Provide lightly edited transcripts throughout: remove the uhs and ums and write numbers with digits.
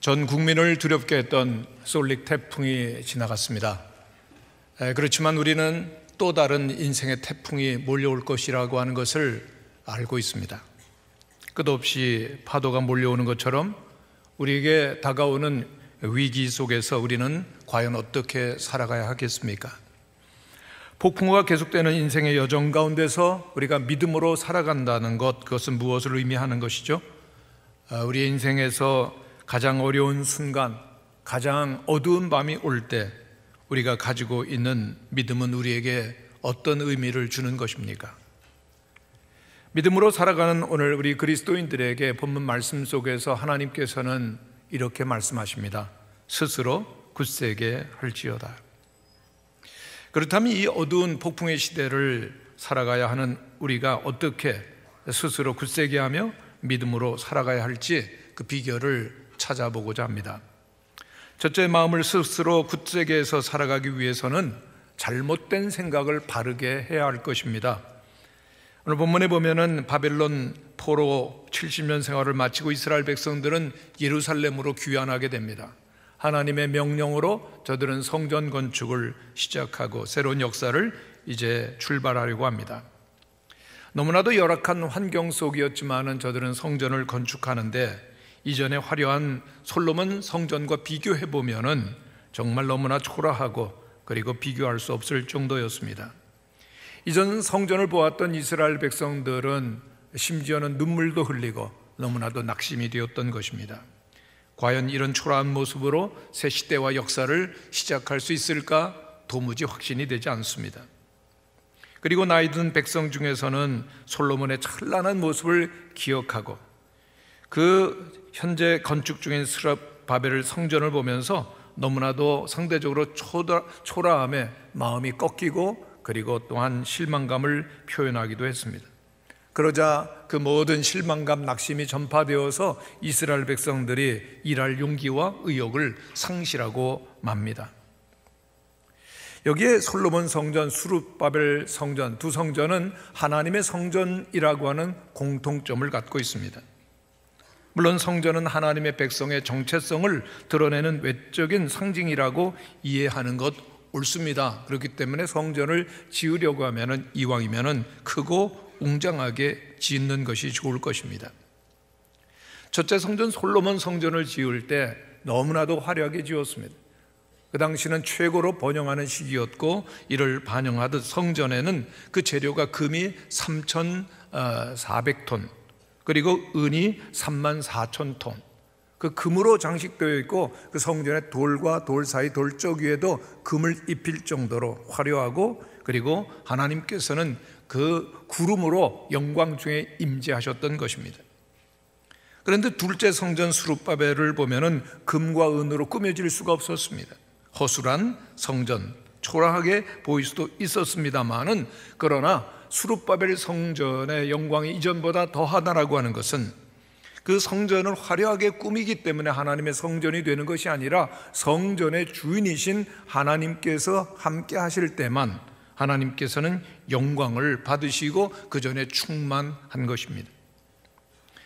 전 국민을 두렵게 했던 솔릭 태풍이 지나갔습니다. 그렇지만 우리는 또 다른 인생의 태풍이 몰려올 것이라고 하는 것을 알고 있습니다. 끝없이 파도가 몰려오는 것처럼 우리에게 다가오는 위기 속에서 우리는 과연 어떻게 살아가야 하겠습니까? 폭풍우가 계속되는 인생의 여정 가운데서 우리가 믿음으로 살아간다는 것, 그것은 무엇을 의미하는 것이죠? 우리의 인생에서 가장 어려운 순간, 가장 어두운 밤이 올 때 우리가 가지고 있는 믿음은 우리에게 어떤 의미를 주는 것입니까? 믿음으로 살아가는 오늘 우리 그리스도인들에게 본문 말씀 속에서 하나님께서는 이렇게 말씀하십니다. 스스로 굳세게 할지어다. 그렇다면 이 어두운 폭풍의 시대를 살아가야 하는 우리가 어떻게 스스로 굳세게 하며 믿음으로 살아가야 할지 그 비결을 찾아보고자 합니다. 첫째, 마음을 스스로 굳세게 해서 살아가기 위해서는 잘못된 생각을 바르게 해야 할 것입니다. 오늘 본문에 보면은 바벨론 포로 70년 생활을 마치고 이스라엘 백성들은 예루살렘으로 귀환하게 됩니다. 하나님의 명령으로 저들은 성전 건축을 시작하고 새로운 역사를 이제 출발하려고 합니다. 너무나도 열악한 환경 속이었지만은 저들은 성전을 건축하는데 이전에 화려한 솔로몬 성전과 비교해 보면은 정말 너무나 초라하고 그리고 비교할 수 없을 정도였습니다. 이전 성전을 보았던 이스라엘 백성들은 심지어는 눈물도 흘리고 너무나도 낙심이 되었던 것입니다. 과연 이런 초라한 모습으로 새 시대와 역사를 시작할 수 있을까? 도무지 확신이 되지 않습니다. 그리고 나이 든 백성 중에서는 솔로몬의 찬란한 모습을 기억하고 그 현재 건축 중인 스룹바벨 성전을 보면서 너무나도 상대적으로 초라함에 마음이 꺾이고 그리고 또한 실망감을 표현하기도 했습니다. 그러자 그 모든 실망감, 낙심이 전파되어서 이스라엘 백성들이 일할 용기와 의욕을 상실하고 맙니다. 여기에 솔로몬 성전, 스룹바벨 성전 두 성전은 하나님의 성전이라고 하는 공통점을 갖고 있습니다. 물론 성전은 하나님의 백성의 정체성을 드러내는 외적인 상징이라고 이해하는 것 옳습니다. 그렇기 때문에 성전을 지으려고 하면은 이왕이면은 크고 웅장하게 짓는 것이 좋을 것입니다. 첫째 성전 솔로몬 성전을 지을 때 너무나도 화려하게 지었습니다. 그 당시는 최고로 번영하는 시기였고 이를 반영하듯 성전에는 그 재료가 금이 3,400톤 그리고 은이 34,000톤 그 금으로 장식되어 있고 그 성전의 돌과 돌 사이 돌적 위에도 금을 입힐 정도로 화려하고 그리고 하나님께서는 그 구름으로 영광 중에 임재하셨던 것입니다. 그런데 둘째 성전 스룹바벨을 보면은 금과 은으로 꾸며질 수가 없었습니다. 허술한 성전, 초라하게 보일 수도 있었습니다만은 그러나 스룹바벨 성전의 영광이 이전보다 더하다라고 하는 것은 그 성전을 화려하게 꾸미기 때문에 하나님의 성전이 되는 것이 아니라 성전의 주인이신 하나님께서 함께 하실 때만 하나님께서는 영광을 받으시고 그 전에 충만한 것입니다.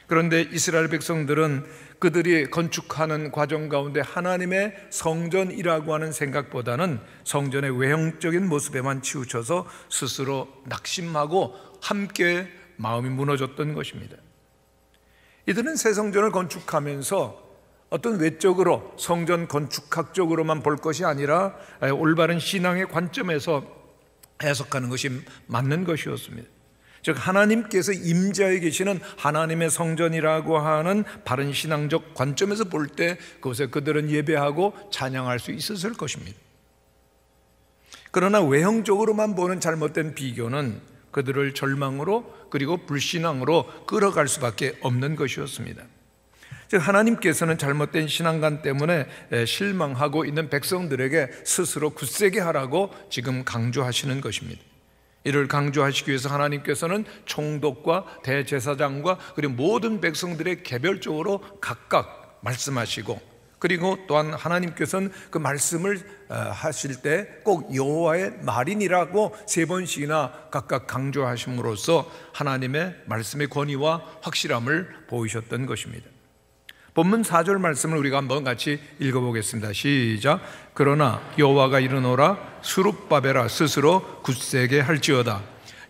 그런데 이스라엘 백성들은 그들이 건축하는 과정 가운데 하나님의 성전이라고 하는 생각보다는 성전의 외형적인 모습에만 치우쳐서 스스로 낙심하고 함께 마음이 무너졌던 것입니다. 이들은 새 성전을 건축하면서 어떤 외적으로 성전 건축학적으로만 볼 것이 아니라 올바른 신앙의 관점에서 해석하는 것이 맞는 것이었습니다. 즉 하나님께서 임재하에 계시는 하나님의 성전이라고 하는 바른 신앙적 관점에서 볼 때 그곳에 그들은 예배하고 찬양할 수 있었을 것입니다. 그러나 외형적으로만 보는 잘못된 비교는 그들을 절망으로 그리고 불신앙으로 끌어갈 수밖에 없는 것이었습니다. 즉 하나님께서는 잘못된 신앙관 때문에 실망하고 있는 백성들에게 스스로 굳세게 하라고 지금 강조하시는 것입니다. 이를 강조하시기 위해서 하나님께서는 총독과 대제사장과 그리고 모든 백성들의 개별적으로 각각 말씀하시고 그리고 또한 하나님께서는 그 말씀을 하실 때 꼭 여호와의 말이니라고 3번씩이나 각각 강조하심으로써 하나님의 말씀의 권위와 확실함을 보이셨던 것입니다. 본문 4절 말씀을 우리가 한번 같이 읽어보겠습니다. 시작. 그러나 여호와가 이르노라 스룹바벨아 스스로 굳세게 할지어다.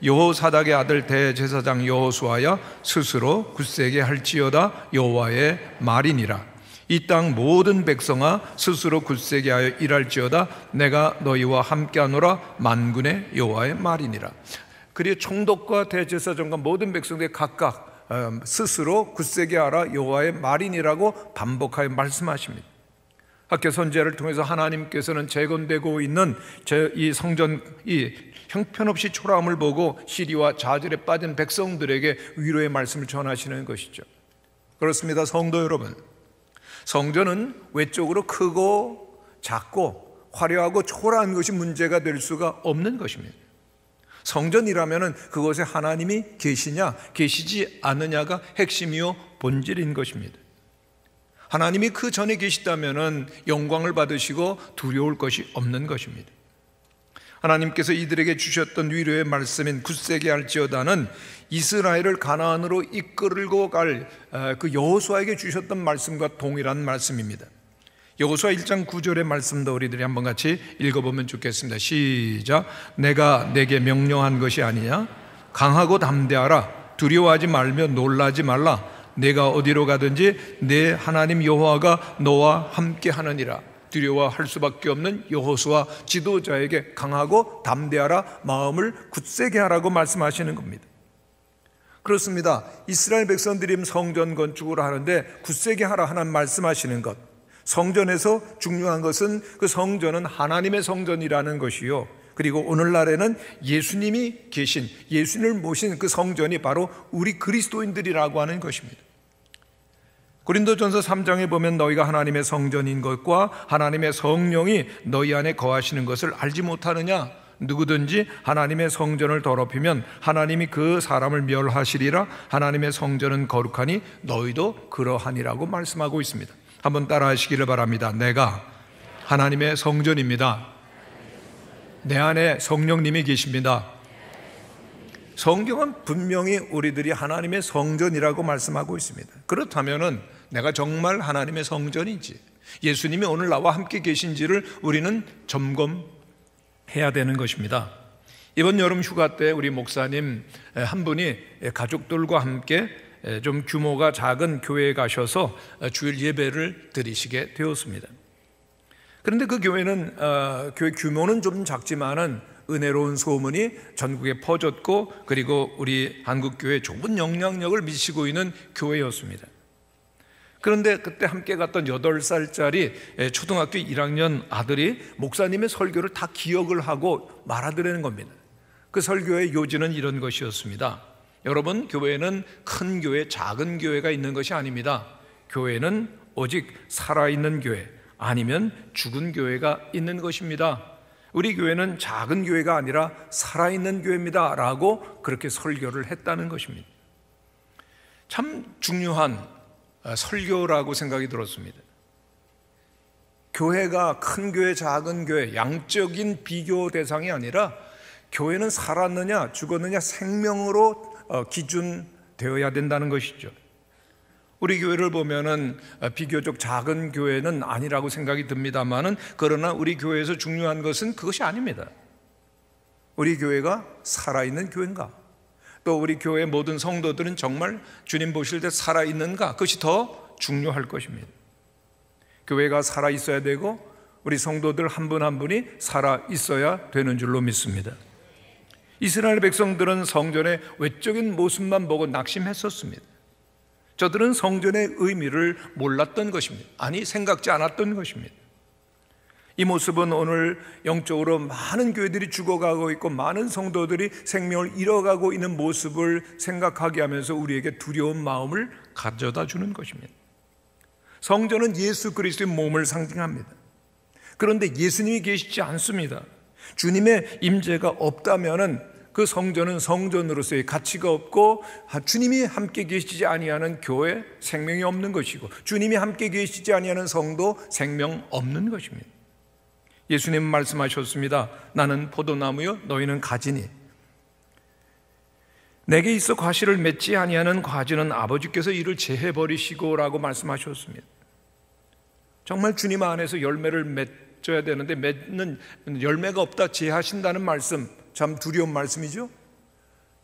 여호사닥의 아들 대제사장 여호수아야 스스로 굳세게 할지어다. 여호와의 말이니라. 이 땅 모든 백성아 스스로 굳세게 하여 일할지어다. 내가 너희와 함께하노라. 만군의 여호와의 말이니라. 그리고 총독과 대제사장과 모든 백성들이 각각 스스로 굳세게 하라. 여호와의 말이니라고 반복하여 말씀하십니다. 학교 선지자를 통해서 하나님께서는 재건되고 있는 이 성전, 이 형편없이 초라함을 보고 시리와 좌절에 빠진 백성들에게 위로의 말씀을 전하시는 것이죠. 그렇습니다. 성도 여러분, 성전은 외적으로 크고 작고 화려하고 초라한 것이 문제가 될 수가 없는 것입니다. 성전이라면 그곳에 하나님이 계시냐 계시지 않느냐가 핵심이요 본질인 것입니다. 하나님이 그 전에 계시다면 영광을 받으시고 두려울 것이 없는 것입니다. 하나님께서 이들에게 주셨던 위로의 말씀인 굳세게 할지어다는 이스라엘을 가나안으로 이끌고 갈 그 여호수아에게 주셨던 말씀과 동일한 말씀입니다. 여호수아 1장 9절의 말씀도 우리들이 한번 같이 읽어보면 좋겠습니다. 시작. 내가 내게 명령한 것이 아니냐? 강하고 담대하라. 두려워하지 말며 놀라지 말라. 내가 어디로 가든지 내 하나님 여호와가 너와 함께 하느니라. 두려워할 수밖에 없는 여호수아 지도자에게 강하고 담대하라, 마음을 굳세게 하라고 말씀하시는 겁니다. 그렇습니다. 이스라엘 백성들이 성전 건축을 하는데 굳세게 하라 하는 말씀하시는 것, 성전에서 중요한 것은 그 성전은 하나님의 성전이라는 것이요, 그리고 오늘날에는 예수님이 계신, 예수님을 모신 그 성전이 바로 우리 그리스도인들이라고 하는 것입니다. 고린도전서 3장에 보면 너희가 하나님의 성전인 것과 하나님의 성령이 너희 안에 거하시는 것을 알지 못하느냐? 누구든지 하나님의 성전을 더럽히면 하나님이 그 사람을 멸하시리라. 하나님의 성전은 거룩하니 너희도 그러하니라고 말씀하고 있습니다. 한번 따라 하시기를 바랍니다. 내가 하나님의 성전입니다. 내 안에 성령님이 계십니다. 성경은 분명히 우리들이 하나님의 성전이라고 말씀하고 있습니다. 그렇다면 내가 정말 하나님의 성전인지, 예수님이 오늘 나와 함께 계신지를 우리는 점검해야 되는 것입니다. 이번 여름 휴가 때 우리 목사님 한 분이 가족들과 함께 좀 규모가 작은 교회에 가셔서 주일 예배를 드리시게 되었습니다. 그런데 그 교회는 교회 규모는 좀 작지만은 은혜로운 소문이 전국에 퍼졌고, 그리고 우리 한국교회에 좋은 영향력을 미치고 있는 교회였습니다. 그런데 그때 함께 갔던 8살짜리 초등학교 1학년 아들이 목사님의 설교를 다 기억을 하고 말하더라는 겁니다. 그 설교의 요지는 이런 것이었습니다. 여러분, 교회는 큰 교회, 작은 교회가 있는 것이 아닙니다. 교회는 오직 살아있는 교회, 아니면 죽은 교회가 있는 것입니다. 우리 교회는 작은 교회가 아니라 살아있는 교회입니다 라고 그렇게 설교를 했다는 것입니다. 참 중요한 설교라고 생각이 들었습니다. 교회가 큰 교회, 작은 교회, 양적인 비교 대상이 아니라 교회는 살았느냐 죽었느냐 생명으로 기준되어야 된다는 것이죠. 우리 교회를 보면은 비교적 작은 교회는 아니라고 생각이 듭니다만은, 그러나 우리 교회에서 중요한 것은 그것이 아닙니다. 우리 교회가 살아있는 교회인가? 또 우리 교회 모든 성도들은 정말 주님 보실 때 살아있는가? 그것이 더 중요할 것입니다. 교회가 살아있어야 되고 우리 성도들 한 분 한 분이 살아있어야 되는 줄로 믿습니다. 이스라엘 백성들은 성전의 외적인 모습만 보고 낙심했었습니다. 저들은 성전의 의미를 몰랐던 것입니다. 아니, 생각지 않았던 것입니다. 이 모습은 오늘 영적으로 많은 교회들이 죽어가고 있고 많은 성도들이 생명을 잃어가고 있는 모습을 생각하게 하면서 우리에게 두려운 마음을 가져다 주는 것입니다. 성전은 예수 그리스도의 몸을 상징합니다. 그런데 예수님이 계시지 않습니다. 주님의 임재가 없다면은 그 성전은 성전으로서의 가치가 없고, 주님이 함께 계시지 아니하는 교회 생명이 없는 것이고, 주님이 함께 계시지 아니하는 성도 생명 없는 것입니다. 예수님 말씀하셨습니다. 나는 포도나무요 너희는 가지니 내게 있어 과실을 맺지 아니하는 과지는 아버지께서 이를 제해버리시고 라고 말씀하셨습니다. 정말 주님 안에서 열매를 맺어야 되는데 맺는 열매가 없다 제하신다는 말씀, 참 두려운 말씀이죠.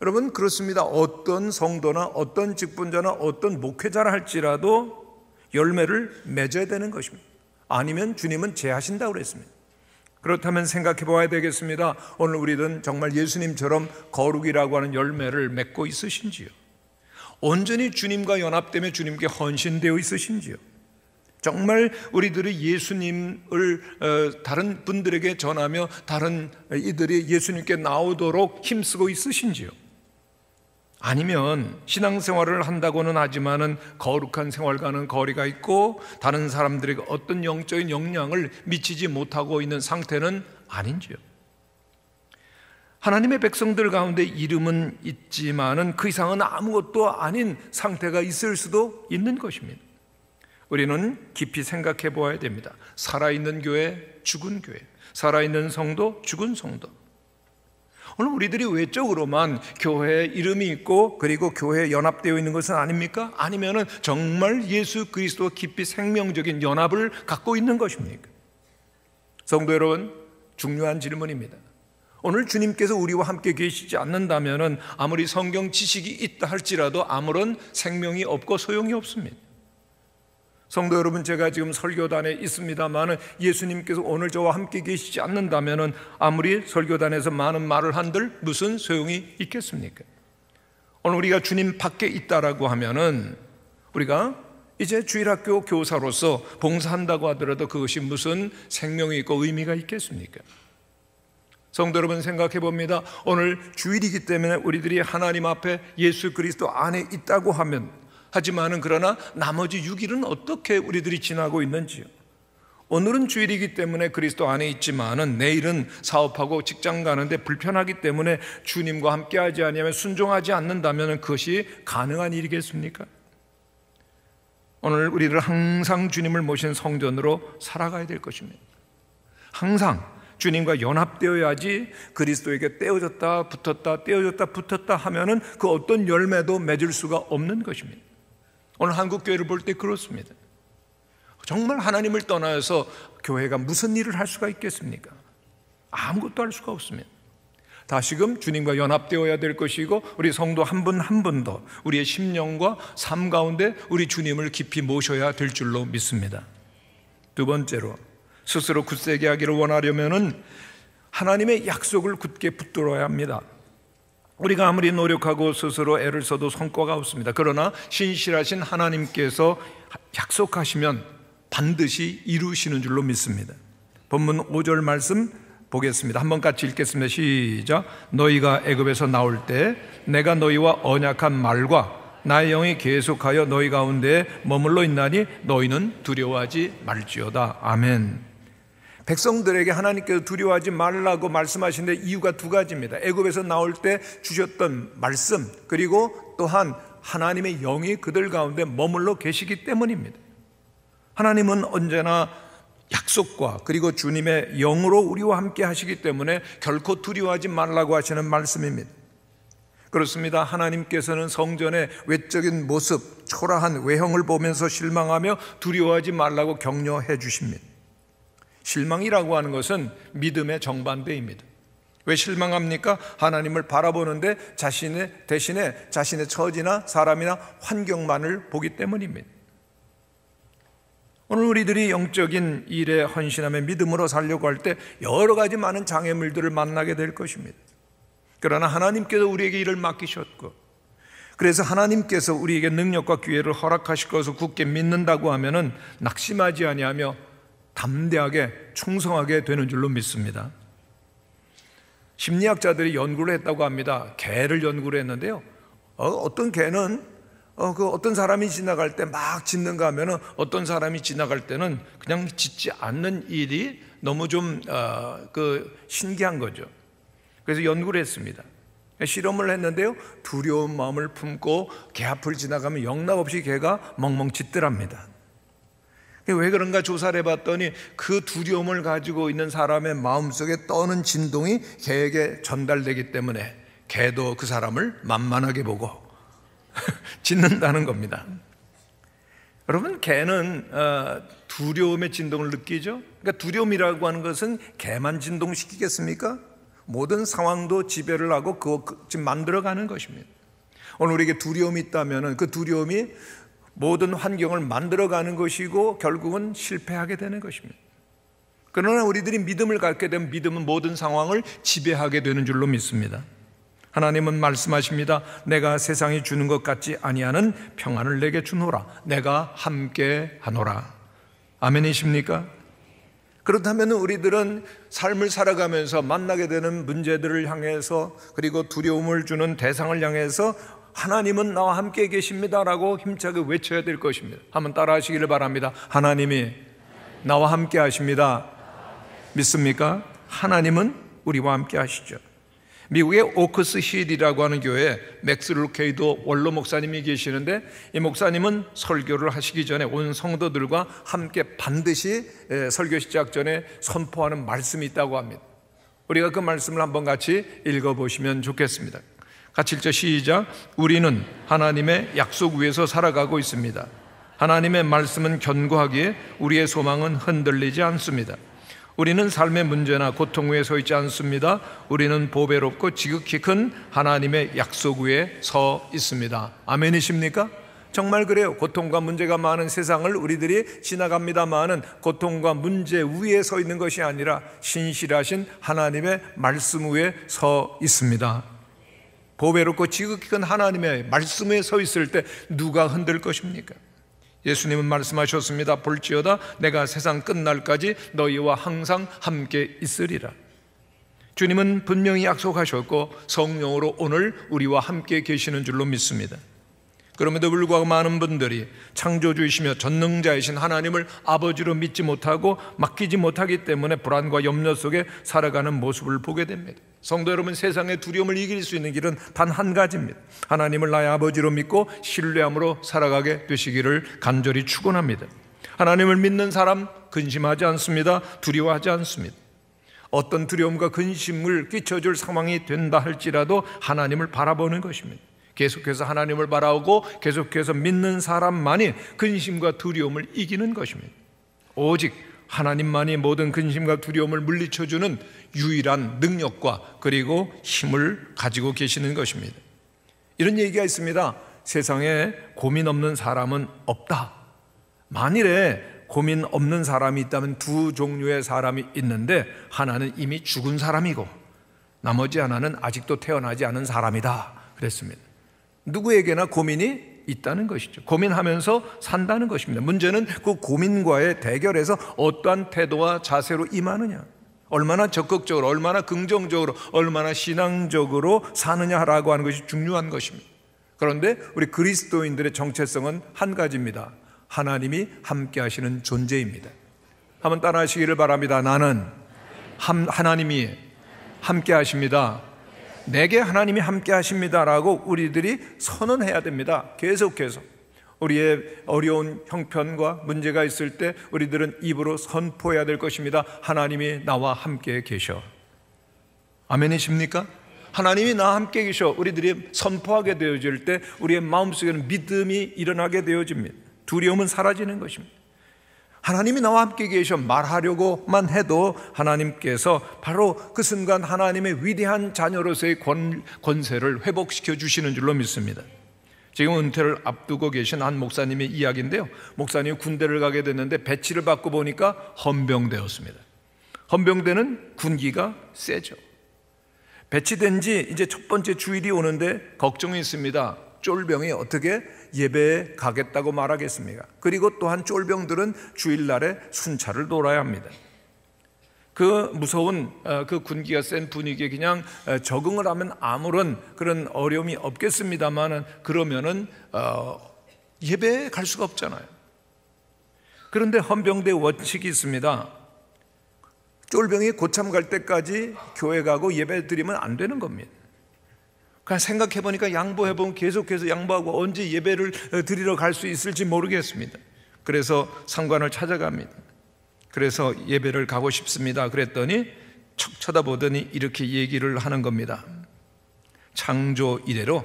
여러분, 그렇습니다. 어떤 성도나 어떤 직분자나 어떤 목회자라 할지라도 열매를 맺어야 되는 것입니다. 아니면 주님은 제하신다고 그랬습니다. 그렇다면 생각해 봐야 되겠습니다. 오늘 우리는 정말 예수님처럼 거룩이라고 하는 열매를 맺고 있으신지요? 온전히 주님과 연합되며 주님께 헌신되어 있으신지요? 정말 우리들이 예수님을 다른 분들에게 전하며 다른 이들이 예수님께 나오도록 힘쓰고 있으신지요? 아니면 신앙생활을 한다고는 하지만은 거룩한 생활과는 거리가 있고 다른 사람들에게 어떤 영적인 영향을 미치지 못하고 있는 상태는 아닌지요? 하나님의 백성들 가운데 이름은 있지만은 그 이상은 아무것도 아닌 상태가 있을 수도 있는 것입니다. 우리는 깊이 생각해 보아야 됩니다. 살아있는 교회, 죽은 교회, 살아있는 성도, 죽은 성도. 오늘 우리들이 외적으로만 교회에 이름이 있고 그리고 교회에 연합되어 있는 것은 아닙니까? 아니면은 정말 예수 그리스도와 깊이 생명적인 연합을 갖고 있는 것입니까? 성도 여러분, 중요한 질문입니다. 오늘 주님께서 우리와 함께 계시지 않는다면은 아무리 성경 지식이 있다 할지라도 아무런 생명이 없고 소용이 없습니다. 성도 여러분, 제가 지금 설교단에 있습니다만 예수님께서 오늘 저와 함께 계시지 않는다면 아무리 설교단에서 많은 말을 한들 무슨 소용이 있겠습니까? 오늘 우리가 주님 밖에 있다라고 하면은 우리가 이제 주일학교 교사로서 봉사한다고 하더라도 그것이 무슨 생명이 있고 의미가 있겠습니까? 성도 여러분, 생각해 봅니다. 오늘 주일이기 때문에 우리들이 하나님 앞에 예수 그리스도 안에 있다고 하면 하지만은 그러나 나머지 6일은 어떻게 우리들이 지나고 있는지요? 오늘은 주일이기 때문에 그리스도 안에 있지만은 내일은 사업하고 직장 가는데 불편하기 때문에 주님과 함께하지 아니하면 순종하지 않는다면 그것이 가능한 일이겠습니까? 오늘 우리를 항상 주님을 모신 성전으로 살아가야 될 것입니다. 항상 주님과 연합되어야지 그리스도에게 떼어졌다 붙었다 떼어졌다 붙었다 하면은 그 어떤 열매도 맺을 수가 없는 것입니다. 오늘 한국 교회를 볼 때 그렇습니다. 정말 하나님을 떠나서 교회가 무슨 일을 할 수가 있겠습니까? 아무것도 할 수가 없습니다. 다시금 주님과 연합되어야 될 것이고 우리 성도 한 분 한 분도 우리의 심령과 삶 가운데 우리 주님을 깊이 모셔야 될 줄로 믿습니다. 두 번째로, 스스로 굳세게 하기를 원하려면은 하나님의 약속을 굳게 붙들어야 합니다. 우리가 아무리 노력하고 스스로 애를 써도 성과가 없습니다. 그러나 신실하신 하나님께서 약속하시면 반드시 이루시는 줄로 믿습니다. 본문 5절 말씀 보겠습니다. 한번 같이 읽겠습니다. 시작. 너희가 애굽에서 나올 때 내가 너희와 언약한 말과 나의 영이 계속하여 너희 가운데 머물러 있나니 너희는 두려워하지 말지어다. 아멘. 백성들에게 하나님께서 두려워하지 말라고 말씀하시는데 이유가 두 가지입니다. 애굽에서 나올 때 주셨던 말씀, 그리고 또한 하나님의 영이 그들 가운데 머물러 계시기 때문입니다. 하나님은 언제나 약속과 그리고 주님의 영으로 우리와 함께 하시기 때문에 결코 두려워하지 말라고 하시는 말씀입니다. 그렇습니다. 하나님께서는 성전의 외적인 모습, 초라한 외형을 보면서 실망하며 두려워하지 말라고 격려해 주십니다. 실망이라고 하는 것은 믿음의 정반대입니다. 왜 실망합니까? 하나님을 바라보는데 대신에 자신의 처지나 사람이나 환경만을 보기 때문입니다. 오늘 우리들이 영적인 일에 헌신하며 믿음으로 살려고 할 때 여러 가지 많은 장애물들을 만나게 될 것입니다. 그러나 하나님께서 우리에게 일을 맡기셨고, 그래서 하나님께서 우리에게 능력과 기회를 허락하실 것을 굳게 믿는다고 하면은 낙심하지 아니하며 담대하게 충성하게 되는 줄로 믿습니다. 심리학자들이 연구를 했다고 합니다. 개를 연구를 했는데요. 어떤 개는 어떤 사람이 지나갈 때 막 짖는가 하면은 어떤 사람이 지나갈 때는 그냥 짖지 않는 일이 너무 좀 신기한 거죠. 그래서 연구를 했습니다. 실험을 했는데요. 두려운 마음을 품고 개 앞을 지나가면 영락없이 개가 멍멍 짖더랍니다. 왜 그런가 조사를 해봤더니 그 두려움을 가지고 있는 사람의 마음속에 떠는 진동이 개에게 전달되기 때문에 개도 그 사람을 만만하게 보고 짖는다는 겁니다. 여러분, 개는 두려움의 진동을 느끼죠? 그러니까 두려움이라고 하는 것은 개만 진동시키겠습니까? 모든 상황도 지배를 하고 지금 만들어가는 것입니다. 오늘 우리에게 두려움이 있다면 그 두려움이 모든 환경을 만들어가는 것이고 결국은 실패하게 되는 것입니다. 그러나 우리들이 믿음을 갖게 되면 믿음은 모든 상황을 지배하게 되는 줄로 믿습니다. 하나님은 말씀하십니다. 내가 세상이 주는 것 같지 아니하는 평안을 내게 주노라. 내가 함께 하노라. 아멘이십니까? 그렇다면 우리들은 삶을 살아가면서 만나게 되는 문제들을 향해서, 그리고 두려움을 주는 대상을 향해서 하나님은 나와 함께 계십니다라고 힘차게 외쳐야 될 것입니다. 한번 따라 하시기를 바랍니다. 하나님이 나와 함께 하십니다. 믿습니까? 하나님은 우리와 함께 하시죠. 미국의 오크스 힐이라고 하는 교회에 맥스 루케이도 원로 목사님이 계시는데, 이 목사님은 설교를 하시기 전에 온 성도들과 함께 반드시 설교 시작 전에 선포하는 말씀이 있다고 합니다. 우리가 그 말씀을 한번 같이 읽어보시면 좋겠습니다. 같이 읽죠. 시작. 우리는 하나님의 약속 위에서 살아가고 있습니다. 하나님의 말씀은 견고하기에 우리의 소망은 흔들리지 않습니다. 우리는 삶의 문제나 고통 위에 서 있지 않습니다. 우리는 보배롭고 지극히 큰 하나님의 약속 위에 서 있습니다. 아멘이십니까? 정말 그래요. 고통과 문제가 많은 세상을 우리들이 지나갑니다마는 고통과 문제 위에 서 있는 것이 아니라 신실하신 하나님의 말씀 위에 서 있습니다. 보배롭고 지극히 큰 하나님의 말씀 위에 서 있을 때 누가 흔들 것입니까? 예수님은 말씀하셨습니다. 볼지어다 내가 세상 끝날까지 너희와 항상 함께 있으리라. 주님은 분명히 약속하셨고 성령으로 오늘 우리와 함께 계시는 줄로 믿습니다. 그럼에도 불구하고 많은 분들이 창조주이시며 전능자이신 하나님을 아버지로 믿지 못하고 맡기지 못하기 때문에 불안과 염려 속에 살아가는 모습을 보게 됩니다. 성도 여러분, 세상의 두려움을 이길 수 있는 길은 단 한 가지입니다. 하나님을 나의 아버지로 믿고 신뢰함으로 살아가게 되시기를 간절히 축원합니다. 하나님을 믿는 사람 근심하지 않습니다. 두려워하지 않습니다. 어떤 두려움과 근심을 끼쳐줄 상황이 된다 할지라도 하나님을 바라보는 것입니다. 계속해서 하나님을 바라보고 계속해서 믿는 사람만이 근심과 두려움을 이기는 것입니다. 오직 하나님만이 모든 근심과 두려움을 물리쳐주는 유일한 능력과 그리고 힘을 가지고 계시는 것입니다. 이런 얘기가 있습니다. 세상에 고민 없는 사람은 없다. 만일에 고민 없는 사람이 있다면 두 종류의 사람이 있는데, 하나는 이미 죽은 사람이고 나머지 하나는 아직도 태어나지 않은 사람이다 그랬습니다. 누구에게나 고민이 있다는 것이죠. 고민하면서 산다는 것입니다. 문제는 그 고민과의 대결에서 어떠한 태도와 자세로 임하느냐, 얼마나 적극적으로, 얼마나 긍정적으로, 얼마나 신앙적으로 사느냐라고 하는 것이 중요한 것입니다. 그런데 우리 그리스도인들의 정체성은 한 가지입니다. 하나님이 함께 하시는 존재입니다. 한번 따라 하시기를 바랍니다. 나는 하나님이 함께 하십니다. 내게 하나님이 함께 하십니다라고 우리들이 선언해야 됩니다. 계속해서 우리의 어려운 형편과 문제가 있을 때 우리들은 입으로 선포해야 될 것입니다. 하나님이 나와 함께 계셔. 아멘이십니까? 하나님이 나와 함께 계셔. 우리들이 선포하게 되어질 때 우리의 마음속에는 믿음이 일어나게 되어집니다. 두려움은 사라지는 것입니다. 하나님이 나와 함께 계셔 말하려고만 해도 하나님께서 바로 그 순간 하나님의 위대한 자녀로서의 권세를 회복시켜 주시는 줄로 믿습니다. 지금 은퇴를 앞두고 계신 한 목사님의 이야기인데요, 목사님이 군대를 가게 됐는데 배치를 받고 보니까 헌병대였습니다. 헌병대는 군기가 세죠. 배치된 지 이제 첫 번째 주일이 오는데 걱정이 있습니다. 쫄병이 어떻게 예배에 가겠다고 말하겠습니까? 그리고 또한 쫄병들은 주일날에 순찰을 돌아야 합니다. 그 무서운 그 군기가 센 분위기에 그냥 적응을 하면 아무런 그런 어려움이 없겠습니다만은, 그러면은 예배에 갈 수가 없잖아요. 그런데 헌병대 원칙이 있습니다. 쫄병이 고참 갈 때까지 교회 가고 예배 드리면 안 되는 겁니다. 그냥 생각해보니까 양보해보면 계속해서 양보하고 언제 예배를 드리러 갈 수 있을지 모르겠습니다. 그래서 상관을 찾아갑니다. 그래서 예배를 가고 싶습니다. 그랬더니 척 쳐다보더니 이렇게 얘기를 하는 겁니다. 창조 이래로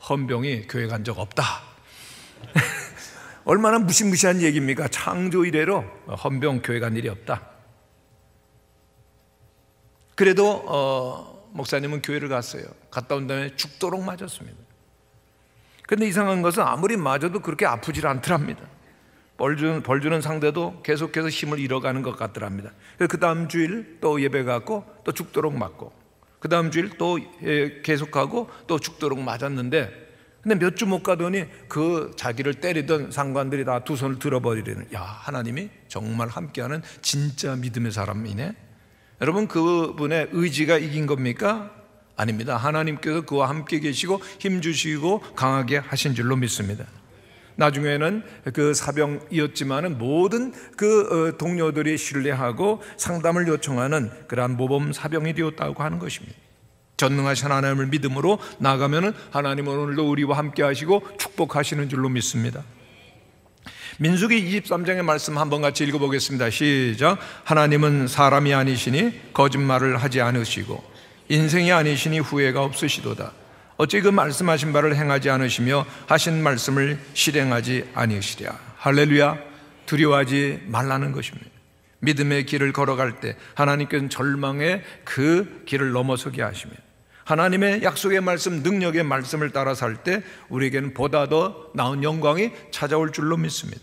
헌병이 교회 간 적 없다. 얼마나 무시무시한 얘기입니까? 창조 이래로 헌병 교회 간 일이 없다. 그래도 목사님은 교회를 갔어요. 갔다 온 다음에 죽도록 맞았습니다. 그런데 이상한 것은 아무리 맞아도 그렇게 아프질 않더랍니다. 벌 주는 상대도 계속해서 힘을 잃어가는 것 같더랍니다. 그 다음 주일 또 예배 갔고 또 죽도록 맞고, 그 다음 주일 또 계속하고 또 죽도록 맞았는데, 근데 몇 주 못 가더니 그 자기를 때리던 상관들이 다 두 손을 들어버리려는, 야, 하나님이 정말 함께하는 진짜 믿음의 사람이네. 여러분, 그분의 의지가 이긴 겁니까? 아닙니다. 하나님께서 그와 함께 계시고 힘주시고 강하게 하신 줄로 믿습니다. 나중에는 그 사병이었지만은 모든 그 동료들이 신뢰하고 상담을 요청하는 그러한 모범 사병이 되었다고 하는 것입니다. 전능하신 하나님을 믿음으로 나가면은 하나님은 오늘도 우리와 함께 하시고 축복하시는 줄로 믿습니다. 민수기 23장의 말씀 한번 같이 읽어보겠습니다. 시작. 하나님은 사람이 아니시니 거짓말을 하지 않으시고 인생이 아니시니 후회가 없으시도다. 어찌 그 말씀하신 바를 행하지 않으시며 하신 말씀을 실행하지 아니시랴. 할렐루야. 두려워하지 말라는 것입니다. 믿음의 길을 걸어갈 때 하나님께서는 절망의 그 길을 넘어서게 하시며, 하나님의 약속의 말씀, 능력의 말씀을 따라 살 때 우리에게는 보다 더 나은 영광이 찾아올 줄로 믿습니다.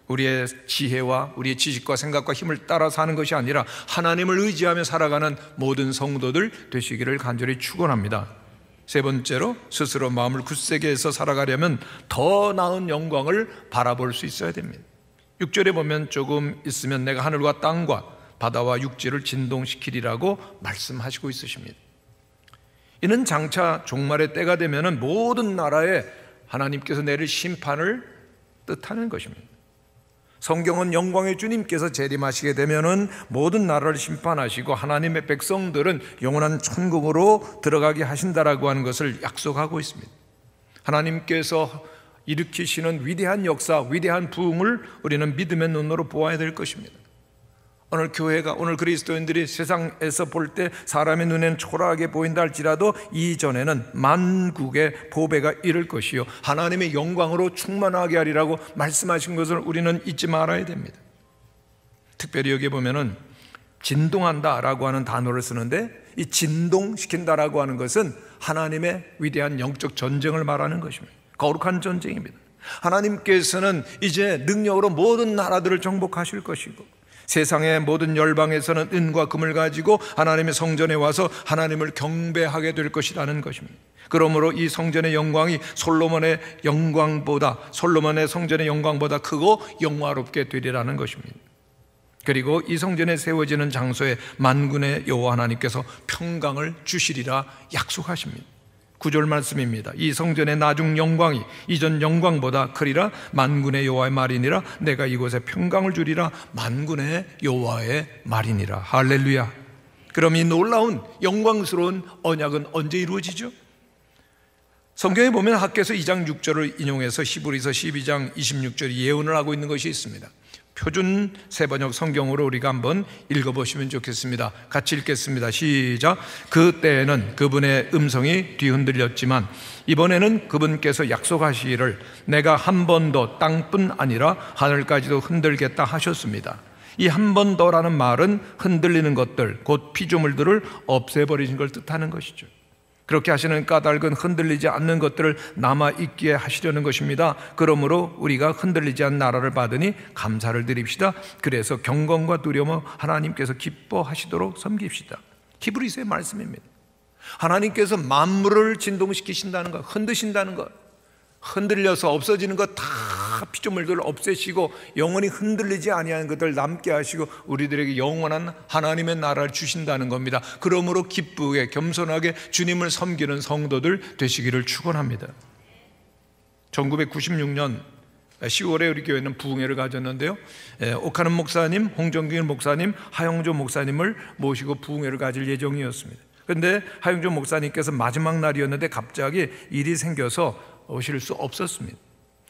우리의 지혜와 우리의 지식과 생각과 힘을 따라 사는 것이 아니라 하나님을 의지하며 살아가는 모든 성도들 되시기를 간절히 축원합니다. 세 번째로, 스스로 마음을 굳세게 해서 살아가려면 더 나은 영광을 바라볼 수 있어야 됩니다. 6절에 보면 조금 있으면 내가 하늘과 땅과 바다와 육지를 진동시키리라고 말씀하시고 있으십니다. 이는 장차 종말의 때가 되면 모든 나라에 하나님께서 내릴 심판을 뜻하는 것입니다. 성경은 영광의 주님께서 재림하시게 되면은 모든 나라를 심판하시고 하나님의 백성들은 영원한 천국으로 들어가게 하신다라고 하는 것을 약속하고 있습니다. 하나님께서 일으키시는 위대한 역사, 위대한 부흥을 우리는 믿음의 눈으로 보아야 될 것입니다. 오늘 교회가, 오늘 그리스도인들이 세상에서 볼 때 사람의 눈에는 초라하게 보인다 할지라도 이전에는 만국의 보배가 이를 것이요 하나님의 영광으로 충만하게 하리라고 말씀하신 것을 우리는 잊지 말아야 됩니다. 특별히 여기 보면은 진동한다라고 하는 단어를 쓰는데, 이 진동시킨다라고 하는 것은 하나님의 위대한 영적 전쟁을 말하는 것입니다. 거룩한 전쟁입니다. 하나님께서는 이제 능력으로 모든 나라들을 정복하실 것이고, 세상의 모든 열방에서는 은과 금을 가지고 하나님의 성전에 와서 하나님을 경배하게 될 것이라는 것입니다. 그러므로 이 성전의 영광이 솔로몬의 성전의 영광보다 크고 영화롭게 되리라는 것입니다. 그리고 이 성전에 세워지는 장소에 만군의 여호와 하나님께서 평강을 주시리라 약속하십니다. 9절 말씀입니다. 이 성전의 나중 영광이 이전 영광보다 크리라. 만군의 여호와의 말이니라. 내가 이곳에 평강을 주리라. 만군의 여호와의 말이니라. 할렐루야. 그럼 이 놀라운 영광스러운 언약은 언제 이루어지죠? 성경에 보면 학개서 2장 6절을 인용해서 히브리서 12장 26절 예언을 하고 있는 것이 있습니다. 표준 세번역 성경으로 우리가 한번 읽어보시면 좋겠습니다. 같이 읽겠습니다. 시작. 그때에는 그분의 음성이 뒤흔들렸지만 이번에는 그분께서 약속하시기를 내가 한 번 더 땅뿐 아니라 하늘까지도 흔들겠다 하셨습니다. 이 한 번 더라는 말은 흔들리는 것들, 곧 피조물들을 없애버리신 걸 뜻하는 것이죠. 그렇게 하시는 까닭은 흔들리지 않는 것들을 남아있게 하시려는 것입니다. 그러므로 우리가 흔들리지 않는 나라를 받으니 감사를 드립시다. 그래서 경건과 두려움을 하나님께서 기뻐하시도록 섬깁시다. 히브리서의 말씀입니다. 하나님께서 만물을 진동시키신다는 것, 흔드신다는 것, 흔들려서 없어지는 것 다 피조물들을 없애시고 영원히 흔들리지 아니하는 것들 남게 하시고 우리들에게 영원한 하나님의 나라를 주신다는 겁니다. 그러므로 기쁘게 겸손하게 주님을 섬기는 성도들 되시기를 축원합니다. 1996년 10월에 우리 교회는 부흥회를 가졌는데요, 옥하는 목사님, 홍정길 목사님, 하영조 목사님을 모시고 부흥회를 가질 예정이었습니다. 그런데 하영조 목사님께서 마지막 날이었는데 갑자기 일이 생겨서 오실 수 없었습니다.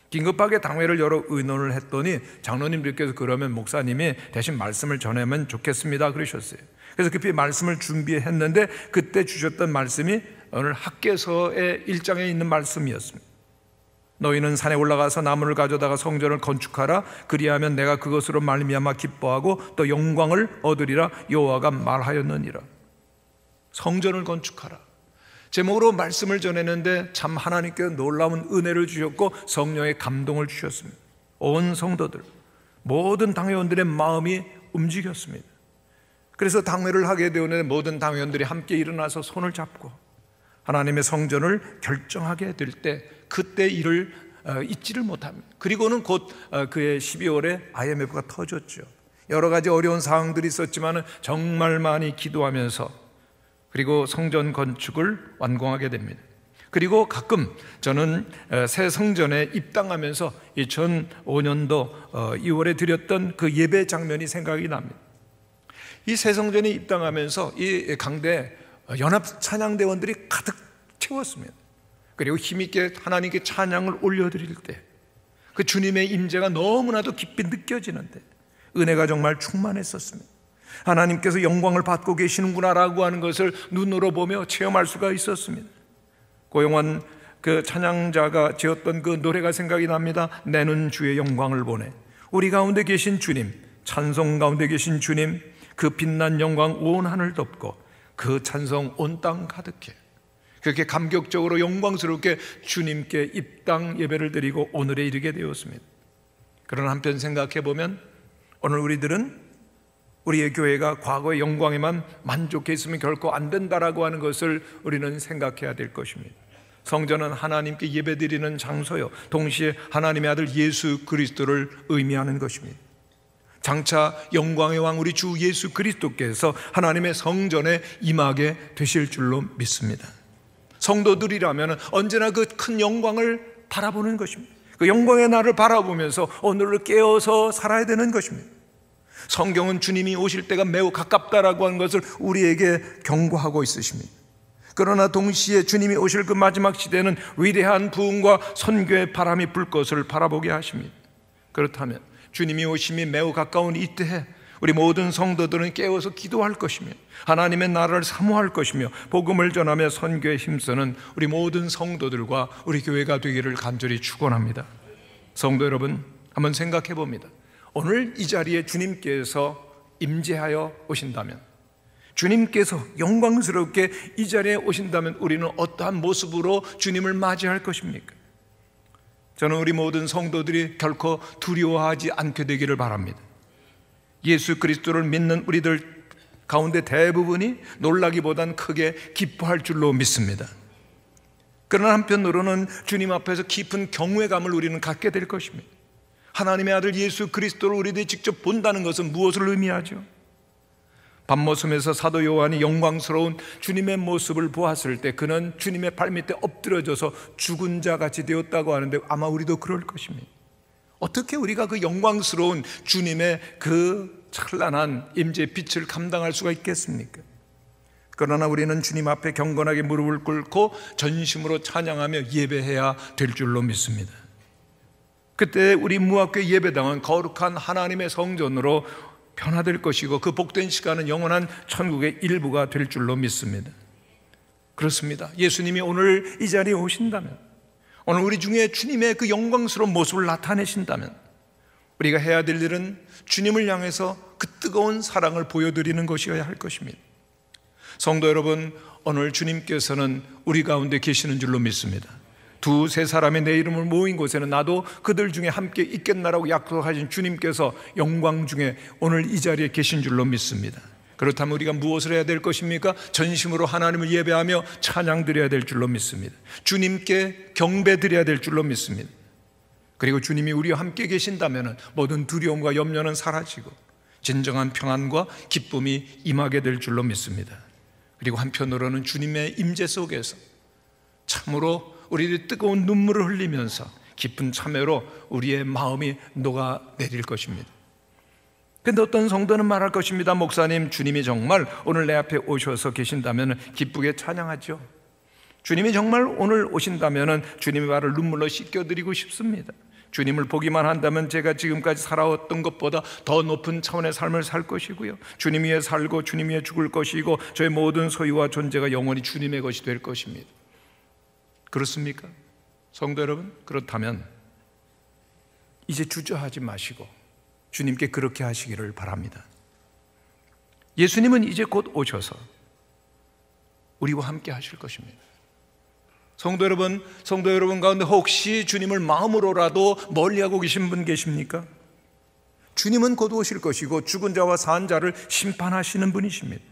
긴급하게 당회를 열어 의논을 했더니 장로님들께서 그러면 목사님이 대신 말씀을 전하면 좋겠습니다 그러셨어요. 그래서 급히 말씀을 준비했는데 그때 주셨던 말씀이 오늘 학개서의 1장에 있는 말씀이었습니다. 너희는 산에 올라가서 나무를 가져다가 성전을 건축하라. 그리하면 내가 그것으로 말미암아 기뻐하고 또 영광을 얻으리라. 여호와가 말하였느니라. 성전을 건축하라. 제목으로 말씀을 전했는데 참 하나님께 놀라운 은혜를 주셨고 성령의 감동을 주셨습니다. 온 성도들, 모든 당회원들의 마음이 움직였습니다. 그래서 당회를 하게 되었는데 모든 당회원들이 함께 일어나서 손을 잡고 하나님의 성전을 결정하게 될 때 그때 일을 잊지를 못합니다. 그리고는 곧 그해 12월에 IMF가 터졌죠. 여러 가지 어려운 상황들이 있었지만 정말 많이 기도하면서 그리고 성전 건축을 완공하게 됩니다. 그리고 가끔 저는 새 성전에 입당하면서 2005년도 2월에 드렸던 그 예배 장면이 생각이 납니다. 이 새 성전에 입당하면서 이 강대에 연합 찬양대원들이 가득 채웠습니다. 그리고 힘있게 하나님께 찬양을 올려드릴 때 그 주님의 임재가 너무나도 깊이 느껴지는데 은혜가 정말 충만했었습니다. 하나님께서 영광을 받고 계시는구나라고 하는 것을 눈으로 보며 체험할 수가 있었습니다. 고용환 그 찬양자가 지었던 그 노래가 생각이 납니다. 내는 주의 영광을 보내. 우리 가운데 계신 주님, 찬송 가운데 계신 주님, 그 빛난 영광 온 하늘 덮고 그 찬송 온 땅 가득해. 그렇게 감격적으로 영광스럽게 주님께 입당 예배를 드리고 오늘에 이르게 되었습니다. 그러나 한편 생각해 보면 오늘 우리들은 우리의 교회가 과거의 영광에만 만족했으면 결코 안 된다라고 하는 것을 우리는 생각해야 될 것입니다. 성전은 하나님께 예배드리는 장소요, 동시에 하나님의 아들 예수 그리스도를 의미하는 것입니다. 장차 영광의 왕 우리 주 예수 그리스도께서 하나님의 성전에 임하게 되실 줄로 믿습니다. 성도들이라면 언제나 그 큰 영광을 바라보는 것입니다. 그 영광의 날을 바라보면서 오늘을 깨어서 살아야 되는 것입니다. 성경은 주님이 오실 때가 매우 가깝다라고 하는 것을 우리에게 경고하고 있으십니다. 그러나 동시에 주님이 오실 그 마지막 시대는 위대한 부흥과 선교의 바람이 불 것을 바라보게 하십니다. 그렇다면 주님이 오심이 매우 가까운 이때에 우리 모든 성도들은 깨어서 기도할 것이며 하나님의 나라를 사모할 것이며 복음을 전하며 선교에 힘쓰는 우리 모든 성도들과 우리 교회가 되기를 간절히 축원합니다. 성도 여러분, 한번 생각해 봅니다. 오늘 이 자리에 주님께서 임재하여 오신다면, 주님께서 영광스럽게 이 자리에 오신다면 우리는 어떠한 모습으로 주님을 맞이할 것입니까? 저는 우리 모든 성도들이 결코 두려워하지 않게 되기를 바랍니다. 예수 그리스도를 믿는 우리들 가운데 대부분이 놀라기보단 크게 기뻐할 줄로 믿습니다. 그러나 한편으로는 주님 앞에서 깊은 경외감을 우리는 갖게 될 것입니다. 하나님의 아들 예수 그리스도를 우리들이 직접 본다는 것은 무엇을 의미하죠? 밤모섬에서 사도 요한이 영광스러운 주님의 모습을 보았을 때 그는 주님의 발밑에 엎드려져서 죽은 자 같이 되었다고 하는데 아마 우리도 그럴 것입니다. 어떻게 우리가 그 영광스러운 주님의 그 찬란한 임재의 빛을 감당할 수가 있겠습니까? 그러나 우리는 주님 앞에 경건하게 무릎을 꿇고 전심으로 찬양하며 예배해야 될 줄로 믿습니다. 그때 우리 무학교의 예배당은 거룩한 하나님의 성전으로 변화될 것이고 그 복된 시간은 영원한 천국의 일부가 될 줄로 믿습니다. 그렇습니다. 예수님이 오늘 이 자리에 오신다면, 오늘 우리 중에 주님의 그 영광스러운 모습을 나타내신다면 우리가 해야 될 일은 주님을 향해서 그 뜨거운 사랑을 보여드리는 것이어야 할 것입니다. 성도 여러분, 오늘 주님께서는 우리 가운데 계시는 줄로 믿습니다. 두세 사람이 내 이름을 모인 곳에는 나도 그들 중에 함께 있겠나라고 약속하신 주님께서 영광 중에 오늘 이 자리에 계신 줄로 믿습니다. 그렇다면 우리가 무엇을 해야 될 것입니까? 전심으로 하나님을 예배하며 찬양 드려야 될 줄로 믿습니다. 주님께 경배 드려야 될 줄로 믿습니다. 그리고 주님이 우리와 함께 계신다면 모든 두려움과 염려는 사라지고 진정한 평안과 기쁨이 임하게 될 줄로 믿습니다. 그리고 한편으로는 주님의 임재 속에서 참으로 우리들이 뜨거운 눈물을 흘리면서 깊은 참회로 우리의 마음이 녹아내릴 것입니다. 그런데 어떤 성도는 말할 것입니다. 목사님, 주님이 정말 오늘 내 앞에 오셔서 계신다면 기쁘게 찬양하죠. 주님이 정말 오늘 오신다면 주님의 발을 눈물로 씻겨드리고 싶습니다. 주님을 보기만 한다면 제가 지금까지 살아왔던 것보다 더 높은 차원의 삶을 살 것이고요, 주님 위에 살고 주님 위에 죽을 것이고 저의 모든 소유와 존재가 영원히 주님의 것이 될 것입니다. 그렇습니까? 성도 여러분, 그렇다면 이제 주저하지 마시고 주님께 그렇게 하시기를 바랍니다. 예수님은 이제 곧 오셔서 우리와 함께 하실 것입니다. 성도 여러분 가운데 혹시 주님을 마음으로라도 멀리하고 계신 분 계십니까? 주님은 곧 오실 것이고 죽은 자와 산 자를 심판하시는 분이십니다.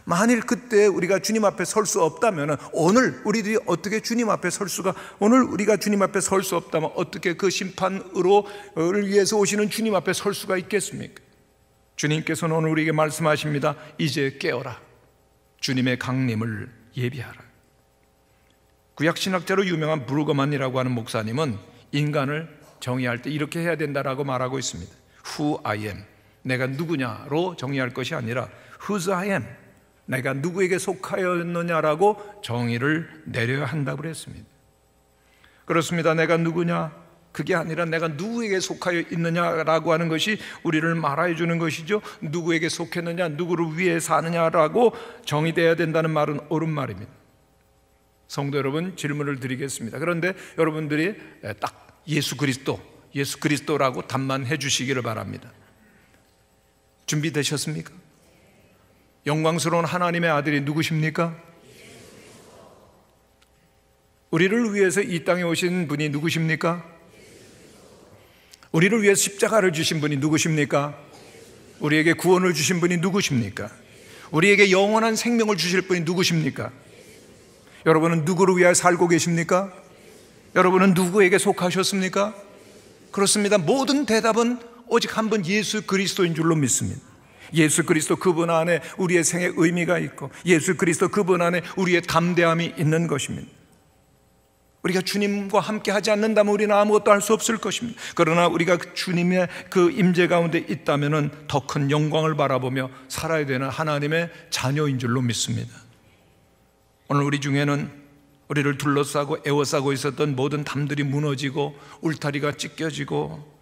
만일 그때 우리가 주님 앞에 설 수 없다면 오늘 우리들이 어떻게 주님 앞에 설 수가, 오늘 우리가 주님 앞에 설 수 없다면 어떻게 그 심판을 위해서 오시는 주님 앞에 설 수가 있겠습니까? 주님께서는 오늘 우리에게 말씀하십니다. 이제 깨어라. 주님의 강림을 예비하라. 구약신학자로 유명한 브루거만이라고 하는 목사님은 인간을 정의할 때 이렇게 해야 된다라고 말하고 있습니다. Who I am, 내가 누구냐로 정의할 것이 아니라 Whose I am, 내가 누구에게 속하였느냐라고 정의를 내려야 한다고 그랬습니다. 그렇습니다. 내가 누구냐, 그게 아니라 내가 누구에게 속하여 있느냐라고 하는 것이 우리를 말해 주는 것이죠. 누구에게 속했느냐, 누구를 위해 사느냐라고 정의되어야 된다는 말은 옳은 말입니다. 성도 여러분, 질문을 드리겠습니다. 그런데 여러분들이 딱 예수 그리스도라고 답만 해 주시기를 바랍니다. 준비되셨습니까? 영광스러운 하나님의 아들이 누구십니까? 우리를 위해서 이 땅에 오신 분이 누구십니까? 우리를 위해서 십자가를 주신 분이 누구십니까? 우리에게 구원을 주신 분이 누구십니까? 우리에게 영원한 생명을 주실 분이 누구십니까? 여러분은 누구를 위하여 살고 계십니까? 여러분은 누구에게 속하셨습니까? 그렇습니다. 모든 대답은 오직 한 분 예수 그리스도인 줄로 믿습니다. 예수 그리스도 그분 안에 우리의 생의 의미가 있고 예수 그리스도 그분 안에 우리의 담대함이 있는 것입니다. 우리가 주님과 함께 하지 않는다면 우리는 아무것도 할 수 없을 것입니다. 그러나 우리가 주님의 그 임재 가운데 있다면 더 큰 영광을 바라보며 살아야 되는 하나님의 자녀인 줄로 믿습니다. 오늘 우리 중에는 우리를 둘러싸고 에워싸고 있었던 모든 담들이 무너지고 울타리가 찢겨지고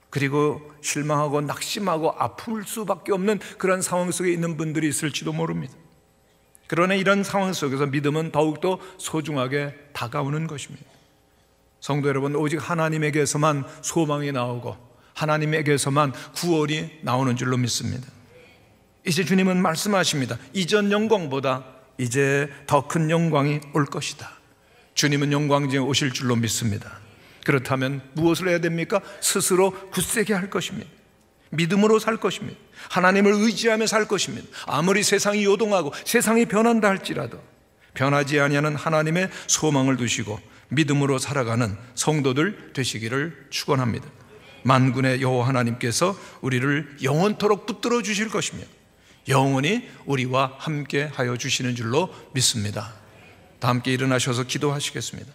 그리고 실망하고 낙심하고 아플 수밖에 없는 그런 상황 속에 있는 분들이 있을지도 모릅니다. 그러나 이런 상황 속에서 믿음은 더욱더 소중하게 다가오는 것입니다. 성도 여러분, 오직 하나님에게서만 소망이 나오고 하나님에게서만 구원이 나오는 줄로 믿습니다. 이제 주님은 말씀하십니다. 이전 영광보다 이제 더 큰 영광이 올 것이다. 주님은 영광중에 오실 줄로 믿습니다. 그렇다면 무엇을 해야 됩니까? 스스로 굳세게 할 것입니다. 믿음으로 살 것입니다. 하나님을 의지하며 살 것입니다. 아무리 세상이 요동하고 세상이 변한다 할지라도 변하지 아니하는 하나님의 소망을 두시고 믿음으로 살아가는 성도들 되시기를 축원합니다. 만군의 여호와 하나님께서 우리를 영원토록 붙들어 주실 것이며 영원히 우리와 함께 하여 주시는 줄로 믿습니다. 다 함께 일어나셔서 기도하시겠습니다.